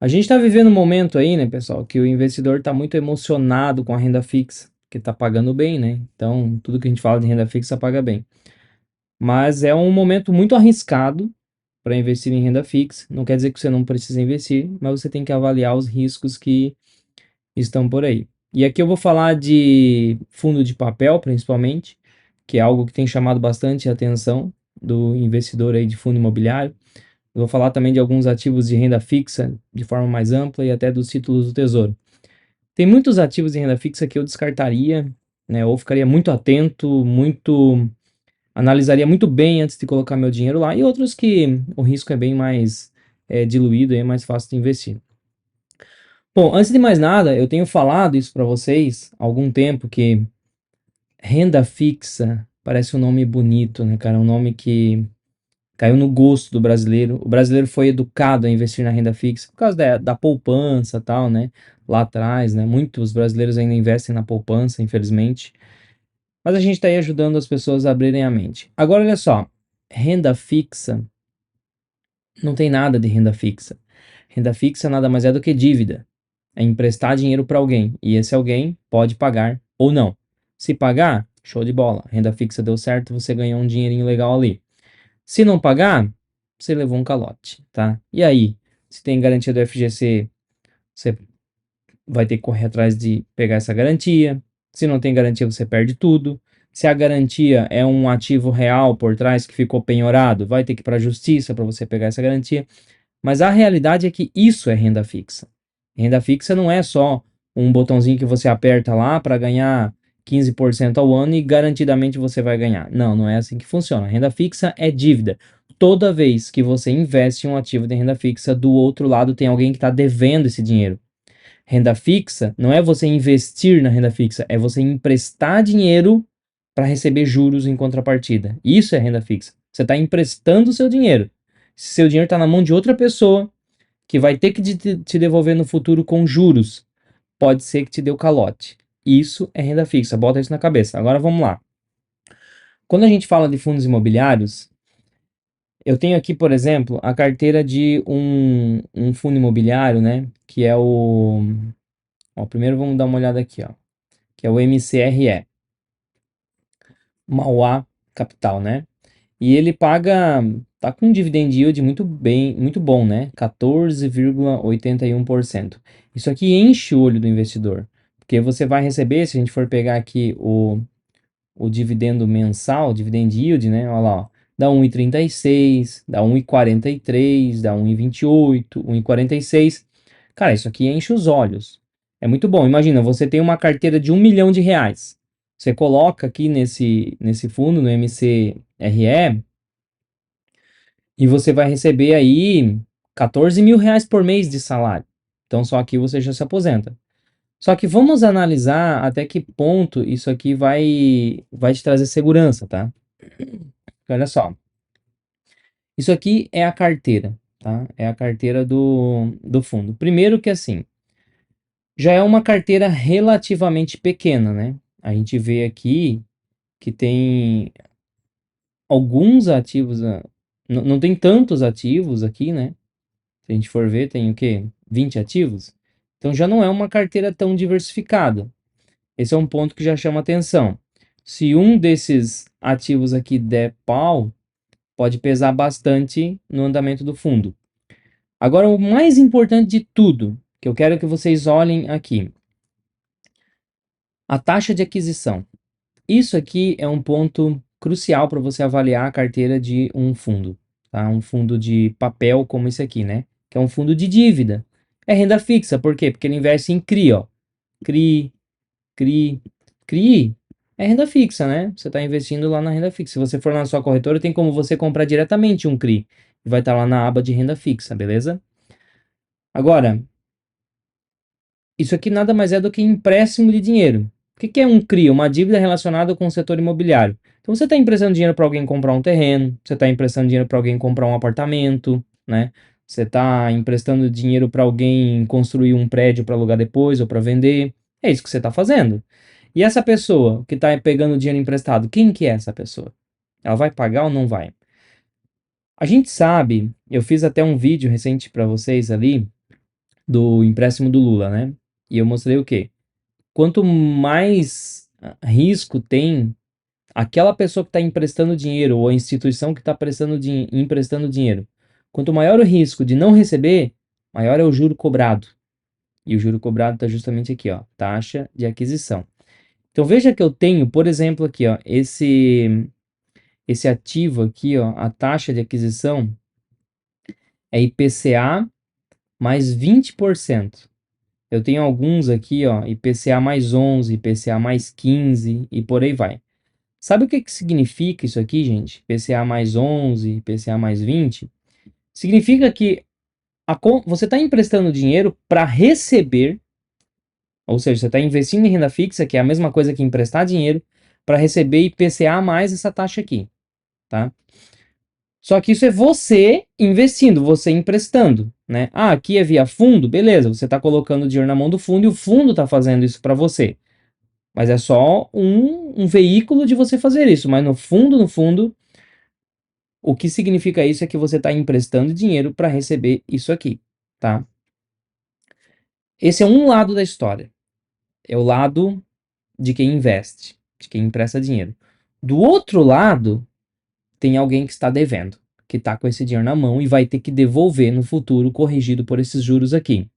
A gente está vivendo um momento aí, né, pessoal, que o investidor está muito emocionado com a renda fixa, que está pagando bem, né? Então, tudo que a gente fala de renda fixa paga bem. Mas é um momento muito arriscado para investir em renda fixa. Não quer dizer que você não precisa investir, mas você tem que avaliar os riscos que estão por aí. E aqui eu vou falar de fundo de papel, principalmente, que é algo que tem chamado bastante a atenção do investidor aí de fundo imobiliário. Eu vou falar também de alguns ativos de renda fixa de forma mais ampla e até dos títulos do Tesouro. Tem muitos ativos de renda fixa que eu descartaria, né, ou ficaria muito atento, analisaria muito bem antes de colocar meu dinheiro lá, e outros que o risco é bem mais diluído e é mais fácil de investir. Bom, antes de mais nada, eu tenho falado isso para vocês há algum tempo que renda fixa parece um nome bonito, né, cara? Um nome que caiu no gosto do brasileiro. O brasileiro foi educado a investir na renda fixa por causa da poupança e tal, né? Lá atrás, né? Muitos brasileiros ainda investem na poupança, infelizmente. Mas a gente está aí ajudando as pessoas a abrirem a mente. Agora, olha só. Renda fixa, não tem nada de renda fixa. Renda fixa nada mais é do que dívida. É emprestar dinheiro para alguém. E esse alguém pode pagar ou não. Se pagar, show de bola. Renda fixa deu certo, você ganhou um dinheirinho legal ali. Se não pagar, você levou um calote, tá? E aí, se tem garantia do FGC, você vai ter que correr atrás de pegar essa garantia. Se não tem garantia, você perde tudo. Se a garantia é um ativo real por trás que ficou penhorado, vai ter que ir para a justiça para você pegar essa garantia. Mas a realidade é que isso é renda fixa. Renda fixa não é só um botãozinho que você aperta lá para ganhar 15% ao ano e garantidamente você vai ganhar. Não, não é assim que funciona. Renda fixa é dívida. Toda vez que você investe em um ativo de renda fixa, do outro lado tem alguém que está devendo esse dinheiro. Renda fixa não é você investir na renda fixa, é você emprestar dinheiro para receber juros em contrapartida. Isso é renda fixa. Você está emprestando o seu dinheiro. Se seu dinheiro está na mão de outra pessoa, que vai ter que te devolver no futuro com juros, pode ser que te dê o calote. Isso é renda fixa, bota isso na cabeça. Agora vamos lá. Quando a gente fala de fundos imobiliários, eu tenho aqui, por exemplo, a carteira de um fundo imobiliário, né? Que é o. Ó, primeiro vamos dar uma olhada aqui, ó. Que é o MCRE, Mauá Capital, né? E ele paga, tá com um dividend yield muito bem, muito bom, né? 14,81%. Isso aqui enche o olho do investidor, porque você vai receber, se a gente for pegar aqui o dividendo mensal, dividend yield, né? Olha lá, ó, dá 1,36, dá 1,43, dá 1,28, 1,46. Cara, isso aqui enche os olhos. É muito bom. Imagina, você tem uma carteira de R$ 1 milhão. Você coloca aqui nesse fundo, no MCRE, e você vai receber aí R$ 14 mil por mês de salário. Então só aqui você já se aposenta. Só que vamos analisar até que ponto isso aqui vai te trazer segurança, tá? Olha só, isso aqui é a carteira, tá? É a carteira do fundo. Primeiro que assim, já é uma carteira relativamente pequena, né? A gente vê aqui que tem alguns ativos, não tem tantos ativos aqui, né? Se a gente for ver, tem o quê? 20 ativos? Então já não é uma carteira tão diversificada. Esse é um ponto que já chama atenção. Se um desses ativos aqui der pau, pode pesar bastante no andamento do fundo. Agora, o mais importante de tudo, que eu quero que vocês olhem aqui, a taxa de aquisição. Isso aqui é um ponto crucial para você avaliar a carteira de um fundo, tá? Um fundo de papel como esse aqui, né? Que é um fundo de dívida. É renda fixa, por quê? Porque ele investe em CRI, ó. CRI, CRI, CRI é renda fixa, né? Você está investindo lá na renda fixa. Se você for na sua corretora, tem como você comprar diretamente um CRI. E vai estar lá na aba de renda fixa, beleza? Agora, isso aqui nada mais é do que empréstimo de dinheiro. O que é um CRI? Uma dívida relacionada com o setor imobiliário. Então você está emprestando dinheiro para alguém comprar um terreno, você está emprestando dinheiro para alguém comprar um apartamento, né? Você está emprestando dinheiro para alguém construir um prédio para alugar depois ou para vender. É isso que você está fazendo. E essa pessoa que está pegando dinheiro emprestado, quem que é essa pessoa? Ela vai pagar ou não vai? A gente sabe, eu fiz até um vídeo recente para vocês ali, do empréstimo do Lula, né? E eu mostrei o quê? Quanto mais risco tem aquela pessoa que está emprestando dinheiro ou a instituição que está emprestando dinheiro, quanto maior o risco de não receber, maior é o juro cobrado. E o juro cobrado está justamente aqui, ó, taxa de aquisição. Então veja que eu tenho, por exemplo, aqui, ó, esse ativo aqui, ó, a taxa de aquisição é IPCA mais 20%. Eu tenho alguns aqui, ó, IPCA mais 11, IPCA mais 15 e por aí vai. Sabe o que que significa isso aqui, gente? IPCA mais 11, IPCA mais 20? Significa que você está emprestando dinheiro para receber, ou seja, você está investindo em renda fixa, que é a mesma coisa que emprestar dinheiro, para receber IPCA mais essa taxa aqui, tá? Só que isso é você investindo, você emprestando, né? Ah, aqui é via fundo, beleza, você está colocando dinheiro na mão do fundo e o fundo está fazendo isso para você. Mas é só um veículo de você fazer isso. Mas no fundo, o que significa isso é que você está emprestando dinheiro para receber isso aqui, tá? Esse é um lado da história. É o lado de quem investe, de quem empresta dinheiro. Do outro lado, tem alguém que está devendo, que está com esse dinheiro na mão e vai ter que devolver no futuro, corrigido por esses juros aqui.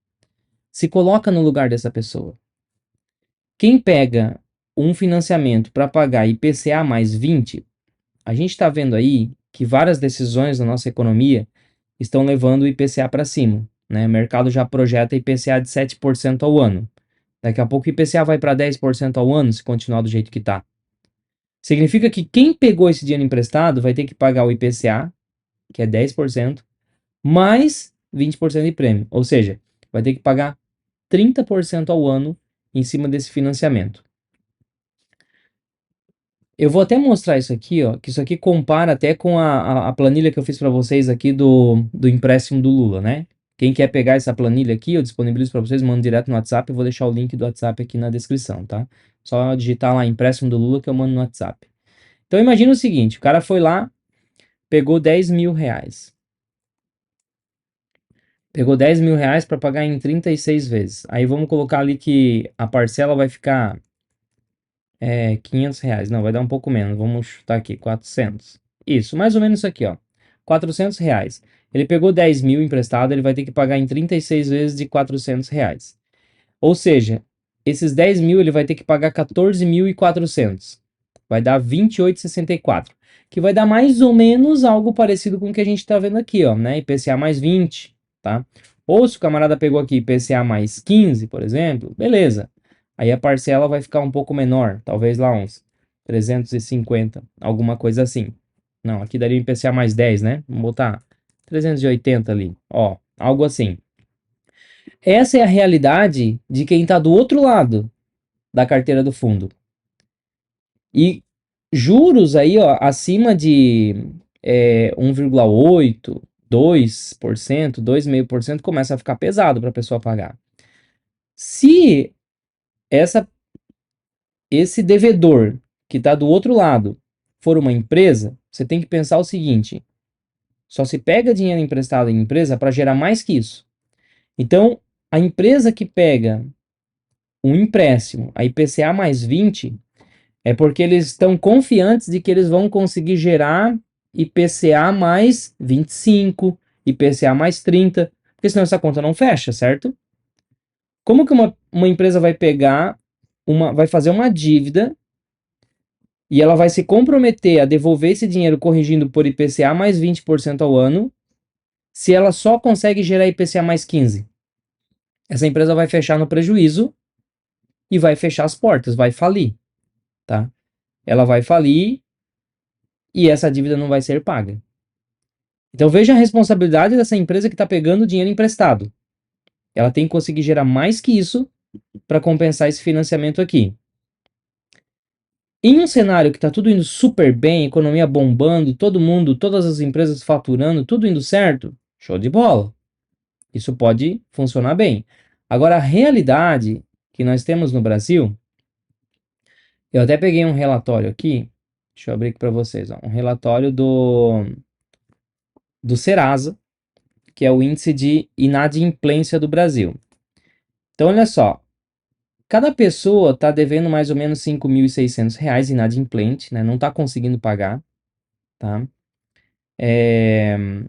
Se coloca no lugar dessa pessoa. Quem pega um financiamento para pagar IPCA mais 20, a gente está vendo aí que várias decisões da nossa economia estão levando o IPCA para cima. Né? O mercado já projeta IPCA de 7% ao ano. Daqui a pouco o IPCA vai para 10% ao ano se continuar do jeito que está. Significa que quem pegou esse dinheiro emprestado vai ter que pagar o IPCA, que é 10%, mais 20% de prêmio. Ou seja, vai ter que pagar 30% ao ano em cima desse financiamento. Eu vou até mostrar isso aqui, ó, que isso aqui compara até com a planilha que eu fiz para vocês aqui do empréstimo do Lula, né? Quem quer pegar essa planilha aqui, eu disponibilizo para vocês, mando direto no WhatsApp, eu vou deixar o link do WhatsApp aqui na descrição, tá? Só digitar lá empréstimo do Lula que eu mando no WhatsApp. Então imagina o seguinte, o cara foi lá, pegou 10 mil reais. Pegou 10 mil reais para pagar em 36 vezes. Aí vamos colocar ali que a parcela vai ficar 500 reais. Não, vai dar um pouco menos. Vamos chutar aqui, 400. Isso, mais ou menos isso aqui, ó. 400 reais. Ele pegou 10 mil emprestado, ele vai ter que pagar em 36 vezes de 400 reais. Ou seja, esses 10 mil ele vai ter que pagar 14.400. Vai dar 28,64. Que vai dar mais ou menos algo parecido com o que a gente está vendo aqui, ó, né? IPCA mais 20, tá? Ou se o camarada pegou aqui IPCA mais 15, por exemplo, beleza. Aí a parcela vai ficar um pouco menor, talvez lá uns 350, alguma coisa assim. Não, aqui daria IPCA mais 10, né? Vamos botar 380 ali, ó, algo assim. Essa é a realidade de quem está do outro lado da carteira do fundo. E juros aí, ó, acima de 1,8%, 2%, 2,5% começa a ficar pesado para a pessoa pagar. Se essa, esse devedor que está do outro lado for uma empresa, você tem que pensar o seguinte: só se pega dinheiro emprestado em empresa para gerar mais que isso. Então, a empresa que pega um empréstimo, a IPCA mais 20, é porque eles estão confiantes de que eles vão conseguir gerar IPCA mais 25, IPCA mais 30, porque senão essa conta não fecha, certo? Como que uma empresa vai pegar, vai fazer uma dívida e ela vai se comprometer a devolver esse dinheiro corrigindo por IPCA mais 20% ao ano, se ela só consegue gerar IPCA mais 15? Essa empresa vai fechar no prejuízo e vai fechar as portas, vai falir, tá? Ela vai falir e essa dívida não vai ser paga. Então veja a responsabilidade dessa empresa que está pegando dinheiro emprestado. Ela tem que conseguir gerar mais que isso para compensar esse financiamento aqui. Em um cenário que está tudo indo super bem, economia bombando, todo mundo, todas as empresas faturando, tudo indo certo, show de bola. Isso pode funcionar bem. Agora, a realidade que nós temos no Brasil, eu até peguei um relatório aqui, deixa eu abrir aqui para vocês, ó, um relatório do Serasa, que é o índice de inadimplência do Brasil. Então, olha só, cada pessoa está devendo mais ou menos R$ 5.600 inadimplente, né? Não está conseguindo pagar, tá? E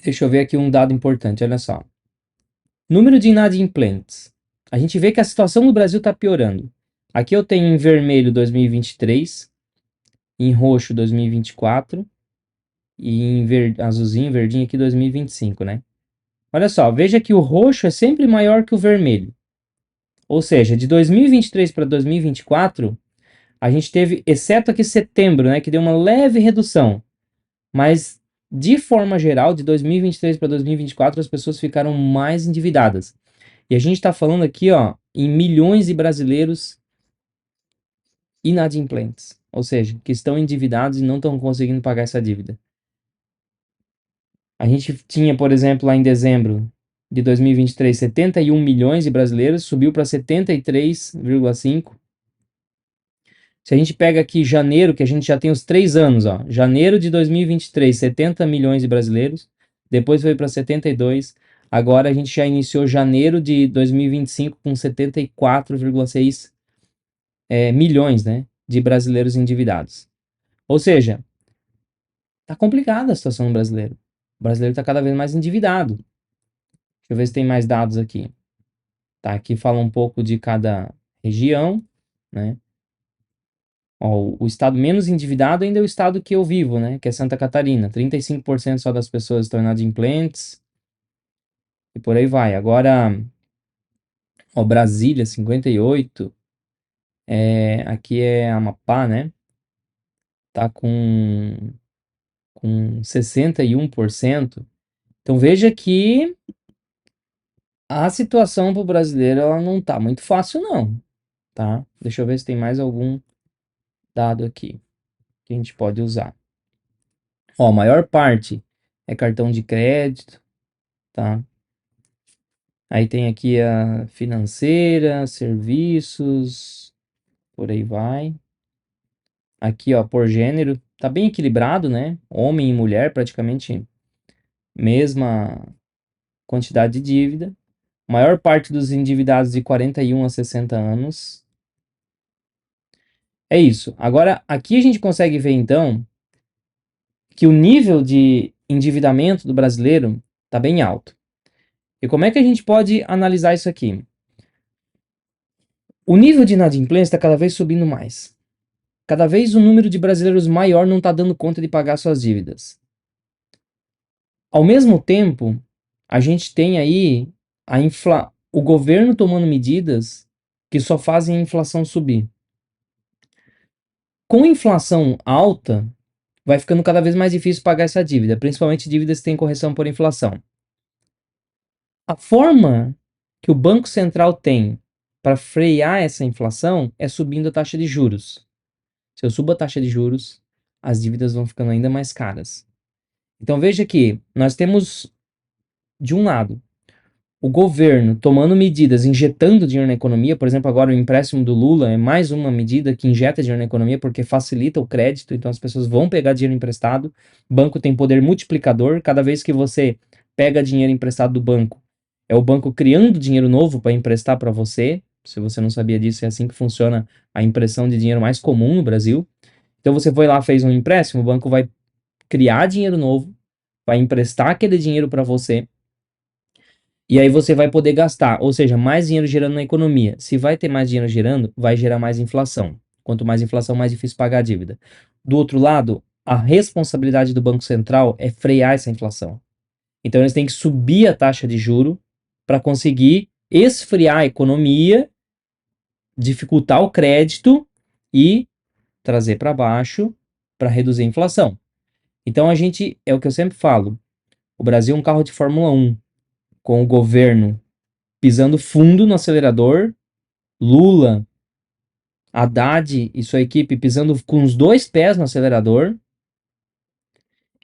deixa eu ver aqui um dado importante, olha só. Número de inadimplentes. A gente vê que a situação no Brasil está piorando. Aqui eu tenho em vermelho 2023, em roxo 2024 e em azulzinho, verdinho aqui 2025, né? Olha só, veja que o roxo é sempre maior que o vermelho. Ou seja, de 2023 para 2024, a gente teve, exceto aqui setembro, né, que deu uma leve redução. Mas, de forma geral, de 2023 para 2024, as pessoas ficaram mais endividadas. E a gente está falando aqui, ó, em milhões de brasileiros inadimplentes. Ou seja, que estão endividados e não estão conseguindo pagar essa dívida. A gente tinha, por exemplo, lá em dezembro de 2023, 71 milhões de brasileiros, subiu para 73,5. Se a gente pega aqui janeiro, que a gente já tem os 3 anos, ó, janeiro de 2023, 70 milhões de brasileiros, depois foi para 72, agora a gente já iniciou janeiro de 2025 com 74,6 milhões, né, de brasileiros endividados. Ou seja, tá complicada a situação do brasileiro. O brasileiro está cada vez mais endividado. Deixa eu ver se tem mais dados aqui. Tá, aqui fala um pouco de cada região, né? Ó, o estado menos endividado ainda é o estado que eu vivo, né? Que é Santa Catarina. 35% só das pessoas estão inadimplentes. E por aí vai. Agora, ó, Brasília, 58%. Aqui é Amapá, né? Tá com 61%. Então veja que a situação para o brasileiro ela não tá muito fácil, não. Tá? Deixa eu ver se tem mais algum dado aqui que a gente pode usar. Ó, a maior parte é cartão de crédito, tá? Aí tem aqui a financeira, serviços, por aí vai. Aqui, ó, por gênero, tá bem equilibrado, né? Homem e mulher, praticamente mesma quantidade de dívida. Maior parte dos endividados de 41 a 60 anos. É isso. Agora, aqui a gente consegue ver, então, que o nível de endividamento do brasileiro tá bem alto. E como é que a gente pode analisar isso aqui? O nível de inadimplência está cada vez subindo mais. Cada vez o número de brasileiros maior não está dando conta de pagar suas dívidas. Ao mesmo tempo, a gente tem aí o governo tomando medidas que só fazem a inflação subir. Com inflação alta, vai ficando cada vez mais difícil pagar essa dívida, principalmente dívidas que têm correção por inflação. A forma que o Banco Central tem para frear essa inflação é subindo a taxa de juros. Se eu subo a taxa de juros, as dívidas vão ficando ainda mais caras. Então veja que nós temos, de um lado, o governo tomando medidas, injetando dinheiro na economia. Por exemplo, agora o empréstimo do Lula é mais uma medida que injeta dinheiro na economia porque facilita o crédito, então as pessoas vão pegar dinheiro emprestado. O banco tem poder multiplicador. Cada vez que você pega dinheiro emprestado do banco, é o banco criando dinheiro novo para emprestar para você. Se você não sabia disso, é assim que funciona a impressão de dinheiro mais comum no Brasil. Então você foi lá, fez um empréstimo, o banco vai criar dinheiro novo, vai emprestar aquele dinheiro para você, e aí você vai poder gastar, ou seja, mais dinheiro gerando na economia. Se vai ter mais dinheiro gerando, vai gerar mais inflação. Quanto mais inflação, mais difícil pagar a dívida. Do outro lado, a responsabilidade do Banco Central é frear essa inflação. Então eles têm que subir a taxa de juro para conseguir esfriar a economia, dificultar o crédito e trazer para baixo para reduzir a inflação. Então a gente, é o que eu sempre falo, o Brasil é um carro de Fórmula 1, com o governo pisando fundo no acelerador, Lula, Haddad e sua equipe pisando com os dois pés no acelerador,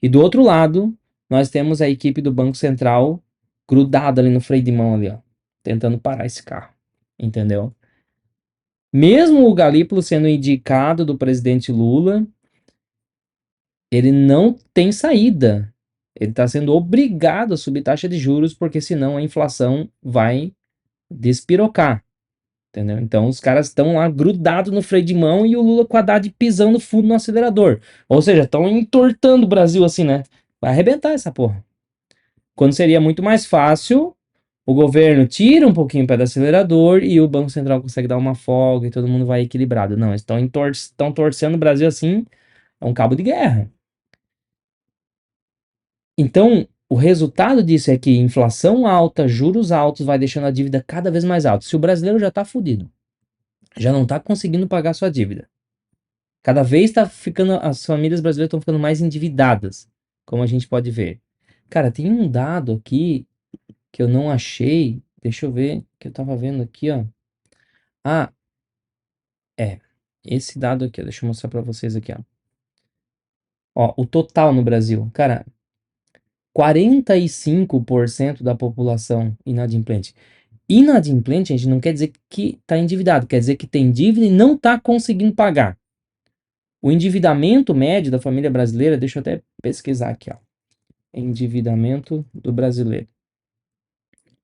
e do outro lado, nós temos a equipe do Banco Central grudada ali no freio de mão ali, ó, tentando parar esse carro, entendeu? Mesmo o Galípolo sendo indicado do presidente Lula, ele não tem saída. Ele está sendo obrigado a subir taxa de juros, porque senão a inflação vai despirocar. Entendeu? Então os caras estão lá grudados no freio de mão e o Lula com a Haddad pisando fundo no acelerador. Ou seja, estão entortando o Brasil assim, né? Vai arrebentar essa porra. Quando seria muito mais fácil, o governo tira um pouquinho o pé do acelerador e o Banco Central consegue dar uma folga e todo mundo vai equilibrado. Não, eles estão torcendo o Brasil assim, é um cabo de guerra. Então, o resultado disso é que inflação alta, juros altos, vai deixando a dívida cada vez mais alta. Se o brasileiro já está fudido, já não está conseguindo pagar sua dívida. Cada vez tá ficando, as famílias brasileiras estão ficando mais endividadas, como a gente pode ver. Cara, tem um dado aqui que eu não achei. Deixa eu ver, que eu tava vendo aqui, ó. Ah, é. Esse dado aqui, ó, deixa eu mostrar pra vocês aqui, ó. Ó, o total no Brasil. Cara, 45% da população inadimplente. Inadimplente, a gente não quer dizer que tá endividado, quer dizer que tem dívida e não tá conseguindo pagar. O endividamento médio da família brasileira, deixa eu até pesquisar aqui, ó. Endividamento do brasileiro.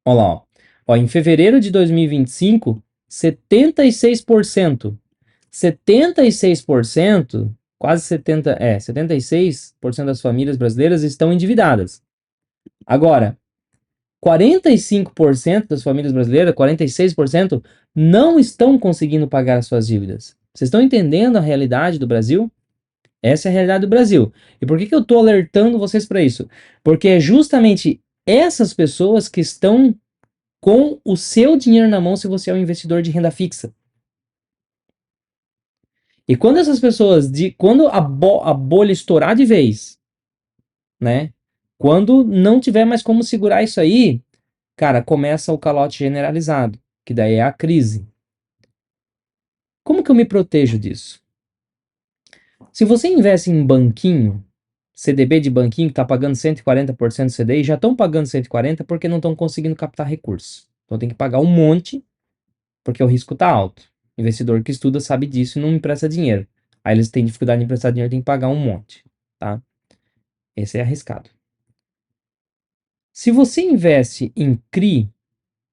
Olha lá, ó. Ó, em fevereiro de 2025, 76%. 76%, quase 76% das famílias brasileiras estão endividadas. Agora, 45% das famílias brasileiras, 46%, não estão conseguindo pagar as suas dívidas. Vocês estão entendendo a realidade do Brasil? Essa é a realidade do Brasil. E por que eu estou alertando vocês para isso? Porque é justamente essas pessoas que estão com o seu dinheiro na mão se você é um investidor de renda fixa. E quando essas pessoas, quando a bolha estourar de vez, né? Quando não tiver mais como segurar isso aí, cara, começa o calote generalizado, que daí é a crise. Como que eu me protejo disso? Se você investe em banquinho, CDB de banquinho que está pagando 140% do CDI, já estão pagando 140% porque não estão conseguindo captar recursos. Então tem que pagar um monte, porque o risco está alto. O investidor que estuda sabe disso e não empresta dinheiro. Aí eles têm dificuldade de emprestar dinheiro, tem que pagar um monte, tá? Esse é arriscado. Se você investe em CRI,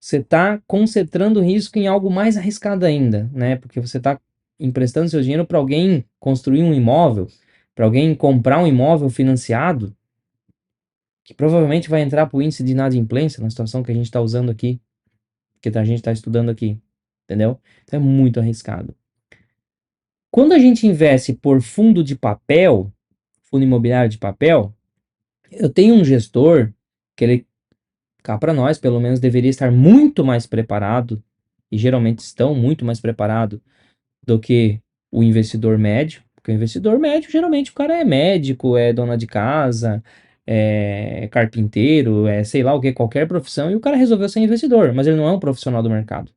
você está concentrando o risco em algo mais arriscado ainda, né? Porque você está emprestando seu dinheiro para alguém construir um imóvel, para alguém comprar um imóvel financiado, que provavelmente vai entrar para o índice de inadimplência na situação que a gente está usando aqui, que a gente está estudando aqui, entendeu? Então é muito arriscado. Quando a gente investe por fundo de papel, fundo imobiliário de papel, eu tenho um gestor que ele, cá para nós, pelo menos deveria estar muito mais preparado, e geralmente estão muito mais preparados do que o investidor médio, porque o investidor médio, geralmente o cara é médico, é dona de casa, é carpinteiro, é sei lá o que, qualquer profissão, e o cara resolveu ser investidor, mas ele não é um profissional do mercado.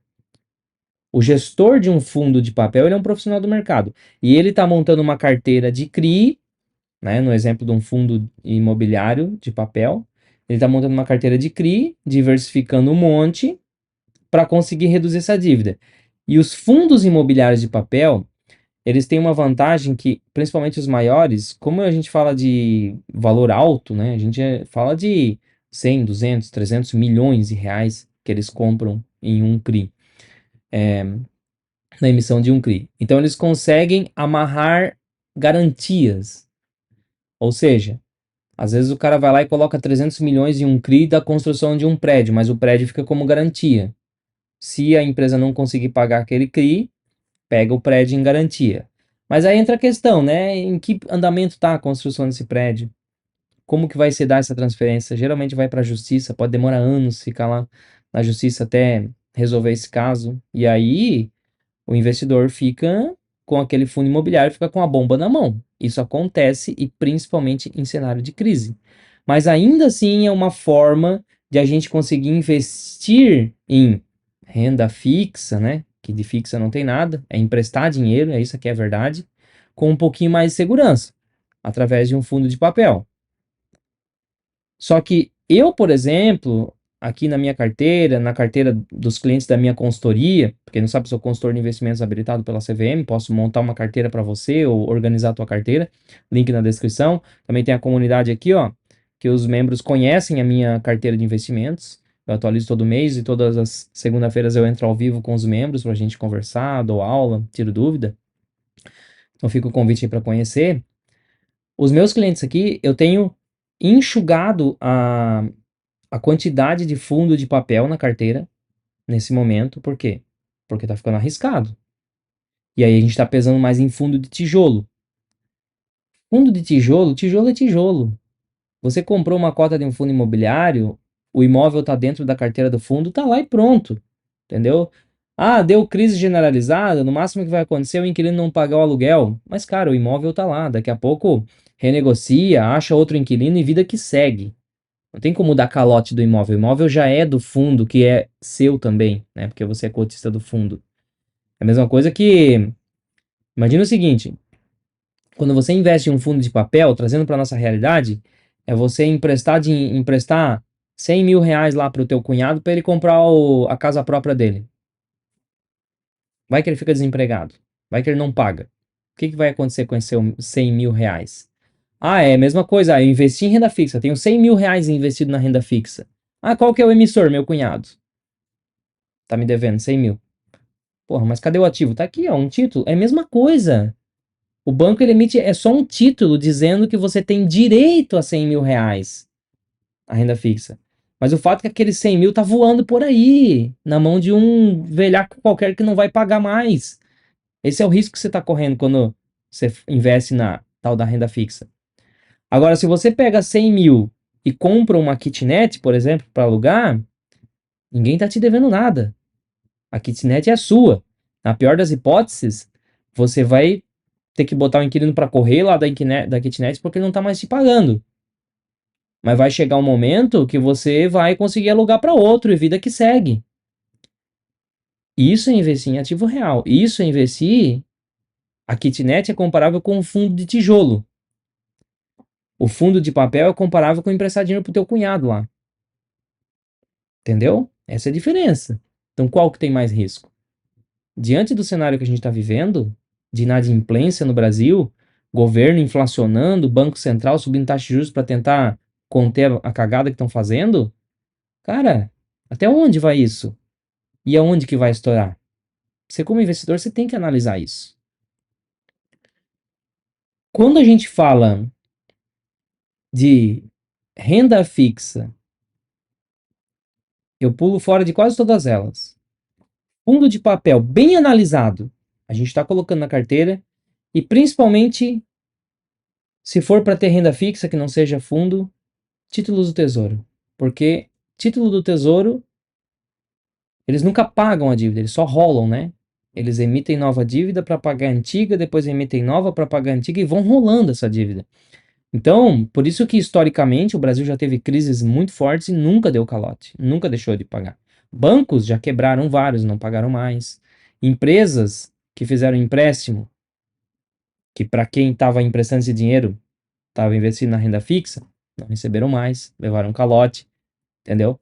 O gestor de um fundo de papel, ele é um profissional do mercado. E ele está montando uma carteira de CRI, né, no exemplo de um fundo imobiliário de papel. Ele está montando uma carteira de CRI, diversificando um monte, para conseguir reduzir essa dívida. E os fundos imobiliários de papel, eles têm uma vantagem que, principalmente os maiores, como a gente fala de valor alto, né, a gente fala de 100, 200, 300 milhões de reais que eles compram em um CRI. Na emissão de um CRI. Então eles conseguem amarrar garantias. Ou seja, às vezes o cara vai lá e coloca 300 milhões em um CRI da construção de um prédio, mas o prédio fica como garantia. Se a empresa não conseguir pagar aquele CRI, pega o prédio em garantia. Mas aí entra a questão, né? Em que andamento está a construção desse prédio? Como que vai se dar essa transferência? Geralmente vai para a justiça, pode demorar anos ficar lá na justiça até resolver esse caso. E aí o investidor fica com aquele fundo imobiliário, fica com a bomba na mão. Isso acontece e principalmente em cenário de crise. Mas ainda assim é uma forma de a gente conseguir investir em renda fixa, né? Que de fixa não tem nada, é emprestar dinheiro, é isso que é a verdade, com um pouquinho mais de segurança, através de um fundo de papel. Só que eu, por exemplo, aqui na minha carteira, na carteira dos clientes da minha consultoria, porque não sabe se eu sou consultor de investimentos habilitado pela CVM, posso montar uma carteira para você ou organizar a tua carteira, link na descrição. Também tem a comunidade aqui, ó, que os membros conhecem a minha carteira de investimentos. Eu atualizo todo mês e todas as segunda-feiras eu entro ao vivo com os membros para a gente conversar, dou aula, tiro dúvida. Então fica o convite aí para conhecer. Os meus clientes aqui, eu tenho enxugado a quantidade de fundo de papel na carteira nesse momento. Por quê? Porque tá ficando arriscado. E aí a gente tá pesando mais em fundo de tijolo. Fundo de tijolo, tijolo é tijolo. Você comprou uma cota de um fundo imobiliário, o imóvel tá dentro da carteira do fundo, tá lá e pronto. Entendeu? Ah, deu crise generalizada, no máximo que vai acontecer é o inquilino não pagar o aluguel. Mas, cara, o imóvel tá lá, daqui a pouco renegocia, acha outro inquilino e vida que segue. Não tem como dar calote do imóvel. O imóvel já é do fundo, que é seu também, né? Porque você é cotista do fundo. É a mesma coisa que. Imagina o seguinte: quando você investe em um fundo de papel, trazendo para nossa realidade, é você emprestar 100 mil reais lá para o teu cunhado para ele comprar a casa própria dele. Vai que ele fica desempregado. Vai que ele não paga. O que vai acontecer com esses 100 mil reais? Ah, é a mesma coisa. Eu investi em renda fixa. Tenho 100 mil reais investido na renda fixa. Ah, qual que é o emissor? Meu cunhado. Tá me devendo 100 mil. Porra, mas cadê o ativo? Tá aqui, ó, um título. É a mesma coisa. O banco ele emite é só um título dizendo que você tem direito a 100 mil reais, a renda fixa. Mas o fato é que aquele 100 mil tá voando por aí, na mão de um velhaco qualquer que não vai pagar mais. Esse é o risco que você está correndo quando você investe na tal da renda fixa. Agora, se você pega 100 mil e compra uma kitnet, por exemplo, para alugar, ninguém está te devendo nada. A kitnet é sua. Na pior das hipóteses, você vai ter que botar o inquilino para correr lá da kitnet porque ele não está mais te pagando. Mas vai chegar um momento que você vai conseguir alugar para outro e vida que segue. Isso é investir em ativo real. Isso é investir. A kitnet é comparável com um fundo de tijolo. O fundo de papel é comparável com emprestar dinheiro pro teu cunhado lá. Entendeu? Essa é a diferença. Então, qual que tem mais risco? Diante do cenário que a gente está vivendo, de inadimplência no Brasil, governo inflacionando, Banco Central subindo taxa de juros para tentar conter a cagada que estão fazendo, cara, até onde vai isso? E aonde que vai estourar? Você, como investidor, você tem que analisar isso. Quando a gente fala de renda fixa, eu pulo fora de quase todas elas. Fundo de papel bem analisado, a gente está colocando na carteira, e principalmente, se for para ter renda fixa, que não seja fundo, títulos do Tesouro. Porque título do Tesouro, eles nunca pagam a dívida, eles só rolam, né? Eles emitem nova dívida para pagar a antiga, depois emitem nova para pagar a antiga e vão rolando essa dívida. Então, por isso que historicamente o Brasil já teve crises muito fortes e nunca deu calote, nunca deixou de pagar. Bancos já quebraram vários, não pagaram mais. Empresas que fizeram empréstimo, que para quem estava emprestando esse dinheiro, estava investindo na renda fixa, não receberam mais, levaram calote, entendeu?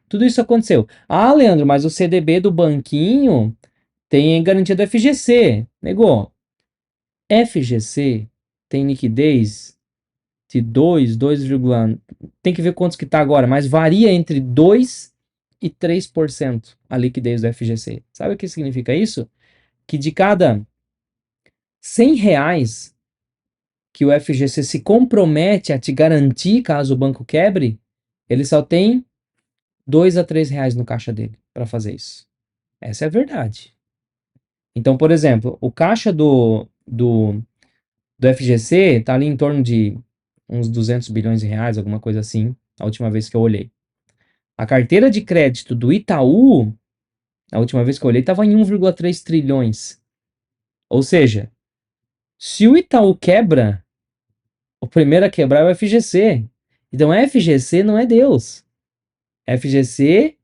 Tudo isso aconteceu. Ah, Leandro, mas o CDB do banquinho tem garantia do FGC. Negou. FGC tem liquidez de 2, tem que ver quantos que tá agora, mas varia entre 2 e 3% a liquidez do FGC. Sabe o que significa isso? Que de cada 100 reais que o FGC se compromete a te garantir caso o banco quebre, ele só tem 2 a 3 reais no caixa dele para fazer isso. Essa é a verdade. Então, por exemplo, o caixa do FGC está ali em torno de uns 200 bilhões de reais, alguma coisa assim, a última vez que eu olhei. A carteira de crédito do Itaú, a última vez que eu olhei, estava em 1,3 trilhões. Ou seja, se o Itaú quebra, o primeiro a quebrar é o FGC. Então, FGC não é Deus. FGC,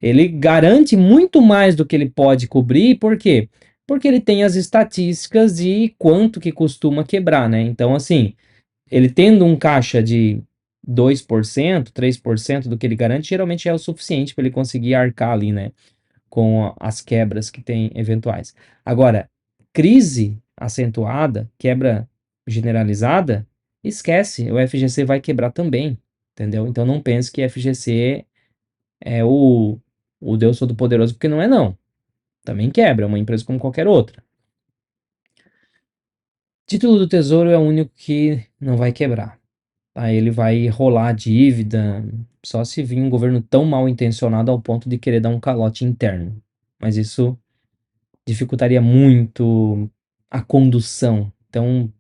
ele garante muito mais do que ele pode cobrir, por quê? Porque ele tem as estatísticas de quanto que costuma quebrar, né? Então, assim, ele tendo um caixa de 2%, 3% do que ele garante, geralmente é o suficiente para ele conseguir arcar ali, né? Com as quebras que tem eventuais. Agora, crise acentuada, quebra generalizada, esquece, o FGC vai quebrar também. entendeu? Então não pense que FGC é o Deus Todo-Poderoso, porque não é não. Também quebra, é uma empresa como qualquer outra. Título do Tesouro é o único que não vai quebrar. Aí ele vai rolar a dívida, só se vir um governo tão mal intencionado ao ponto de querer dar um calote interno. Mas isso dificultaria muito a condução. Então,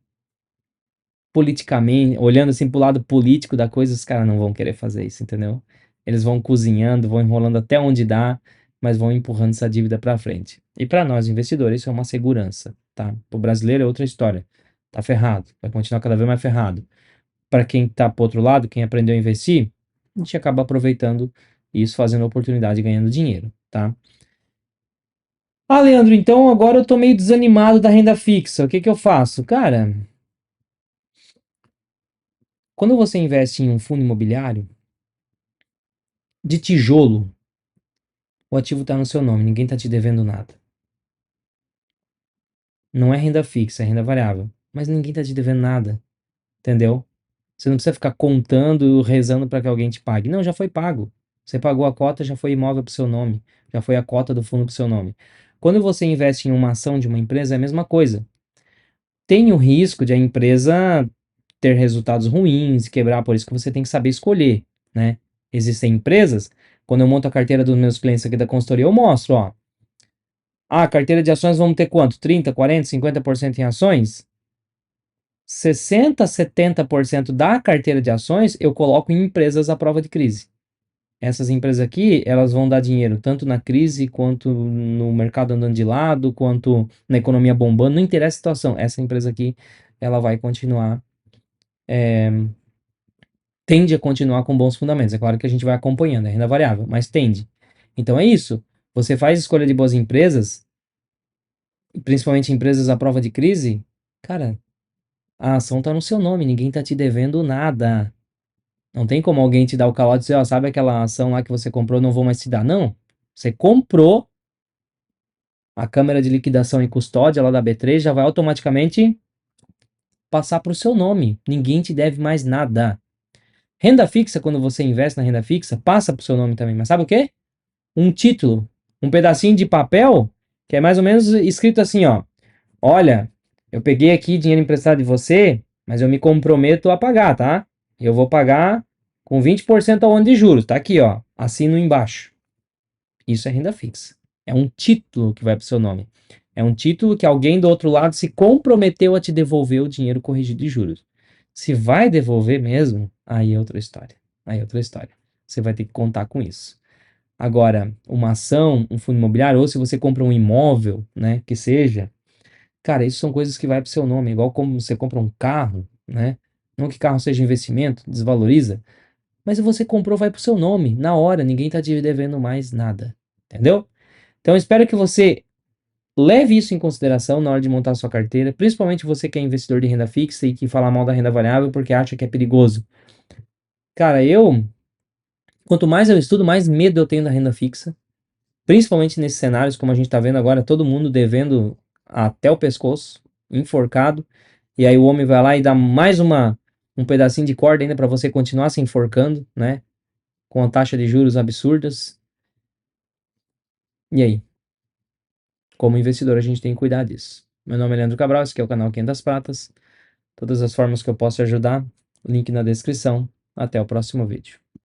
politicamente, olhando assim pro lado político da coisa, os caras não vão querer fazer isso, entendeu? Eles vão cozinhando, vão enrolando até onde dá, mas vão empurrando essa dívida para frente. E para nós investidores, isso é uma segurança, tá? Pro brasileiro é outra história. Tá ferrado, vai continuar cada vez mais ferrado. Para quem tá pro outro lado, quem aprendeu a investir, a gente acaba aproveitando isso, fazendo oportunidade e ganhando dinheiro, tá? Ah, Leandro, então agora eu tô meio desanimado da renda fixa. O que que eu faço? Cara, quando você investe em um fundo imobiliário de tijolo, o ativo está no seu nome, ninguém está te devendo nada. Não é renda fixa, é renda variável. Mas ninguém está te devendo nada, entendeu? Você não precisa ficar contando, rezando para que alguém te pague. Não, já foi pago. Você pagou a cota, já foi imóvel para o seu nome. Já foi a cota do fundo para o seu nome. Quando você investe em uma ação de uma empresa, é a mesma coisa. Tem o risco de a empresa ter resultados ruins, quebrar, por isso que você tem que saber escolher, né? Existem empresas, quando eu monto a carteira dos meus clientes aqui da consultoria, eu mostro, ó. Ah, carteira de ações vamos ter quanto? 30, 40, 50% em ações? 60, 70% da carteira de ações eu coloco em empresas à prova de crise. Essas empresas aqui, elas vão dar dinheiro tanto na crise, quanto no mercado andando de lado, quanto na economia bombando, não interessa a situação. Essa empresa aqui, ela vai continuar, tende a continuar com bons fundamentos. É claro que a gente vai acompanhando, é renda variável, mas tende. Então é isso. Você faz escolha de boas empresas, principalmente empresas à prova de crise, cara, a ação tá no seu nome, ninguém tá te devendo nada. Não tem como alguém te dar o calote e dizer, ó, sabe aquela ação lá que você comprou, não vou mais te dar. Não. Você comprou, a câmera de liquidação e custódia lá da B3 já vai automaticamente passar para o seu nome. Ninguém te deve mais nada. Renda fixa, quando você investe na renda fixa, passa para o seu nome também. Mas sabe o quê? Um título, um pedacinho de papel, que é mais ou menos escrito assim, ó. Olha, eu peguei aqui dinheiro emprestado de você, mas eu me comprometo a pagar, tá? Eu vou pagar com 20% ao ano de juros. Tá aqui, ó. Assino embaixo. Isso é renda fixa. É um título que vai para o seu nome. É um título que alguém do outro lado se comprometeu a te devolver o dinheiro corrigido de juros. Se vai devolver mesmo, aí é outra história. Aí é outra história. Você vai ter que contar com isso. Agora, uma ação, um fundo imobiliário, ou se você compra um imóvel, né, que seja, cara, isso são coisas que vai para o seu nome, igual como você compra um carro, né? Não que carro seja investimento, desvaloriza, mas você comprou, vai para o seu nome, na hora, ninguém está te devendo mais nada, entendeu? Então, espero que você leve isso em consideração na hora de montar a sua carteira, principalmente você que é investidor de renda fixa e que fala mal da renda variável porque acha que é perigoso. Cara, quanto mais eu estudo, mais medo eu tenho da renda fixa, principalmente nesses cenários como a gente está vendo agora, todo mundo devendo até o pescoço, enforcado, e aí o homem vai lá e dá mais um pedacinho de corda ainda para você continuar se enforcando, né? Com a taxa de juros absurdas. E aí? Como investidor, a gente tem que cuidar disso. Meu nome é Leandro Cabral, esse aqui é o canal 500 Pratas. Todas as formas que eu posso te ajudar, link na descrição. Até o próximo vídeo.